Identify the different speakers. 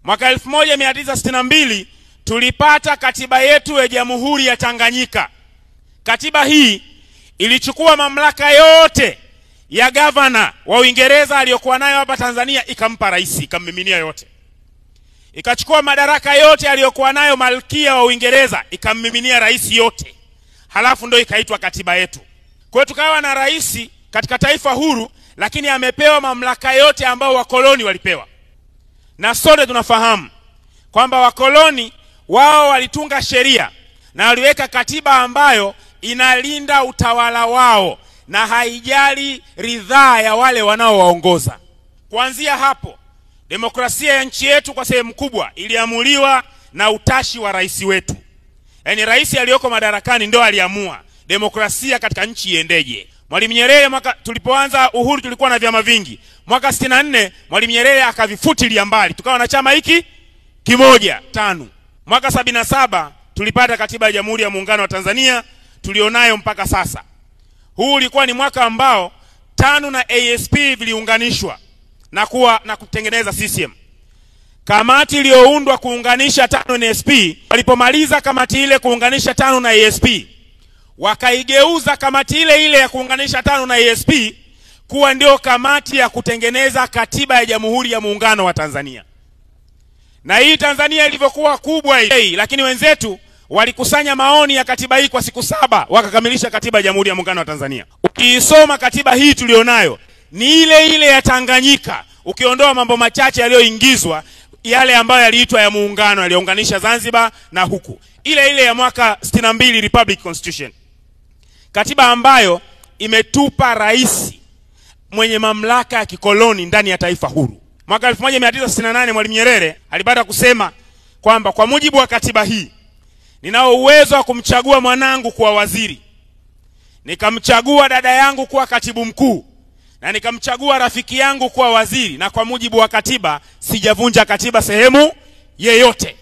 Speaker 1: Mwaka 1962 tulipata katiba yetu ya Jamhuri ya Tanganyika. Katiba hii ilichukua mamlaka yote ya gavana wa Uingereza aliyokuwa nayo hapa Tanzania, ikampa rais, ikammiminia yote. Ikachukua madaraka yote aliyokuwa nayo malkia wa Uingereza, ikammiminia rais yote. Halafu ndio ikaitwa katiba yetu. Kwa hiyo tukawa na rais katika taifa huru, lakini amepewa mamlaka yote ambao wakoloni walipewa. Na sote tunafahamu kwamba wakoloni wao walitunga sheria na waliweka katiba ambayo inalinda utawala wao na haijali ridhaa ya wale wanaowaongoza. Kuanzia hapo, demokrasia ya nchi yetu kwa sehemu kubwa iliamuliwa na utashi wa rais wetu. Yaani rais aliyoko madarakani ndio aliamua demokrasia katika nchi iendeje. Mwalimu Nyerere tulipoanza uhuru tulikuwa na vyama vingi. Mwaka 64 Mwalimu Nyerere akavifutilia mbali, tukawa na chama hiki kimoja 5. Mwaka 77 tulipata katiba ya Jamhuri ya Muungano wa Tanzania tulionayo mpaka sasa. Huu ulikuwa ni mwaka ambao TANU na ASP viliunganishwa na kutengeneza CCM. Kamati iliyoundwa kuunganisha TANU na ASP, walipomaliza kamati ile kuunganisha TANU na ASP, wakaigeuza kamati ile ile ya kuunganisha TANU na ASP kuwa ndio kamati ya kutengeneza katiba ya Jamhuri ya Muungano wa Tanzania. Na hii Tanzania ilivyokuwa kubwa hii, lakini wenzetu walikusanya maoni ya katiba hii kwa siku 7 wakakamilisha katiba ya Jamhuri ya Muungano wa Tanzania. Ukiisoma katiba hii tulionayo ni ile ile ya Tanganyika, ukiondoa mambo machache yaliyoingizwa, yale ambayo yaliitwa ya muungano, yaliunganisha Zanzibar na huku. Ile ile ya mwaka 62 Republic Constitution. Katiba ambayo imetupa rais mwenye mamlaka ya kikoloni ndani ya taifa huru. Mwaka 1968 Mwalimu Nyerere alipata kusema kwamba kwa mujibu wa katiba hii, ninao uwezo wa kumchagua mwanangu kuwa waziri, nikamchagua dada yangu kuwa katibu mkuu, na nikamchagua rafiki yangu kuwa waziri, na kwa mujibu wa katiba sijavunja katiba sehemu yeyote.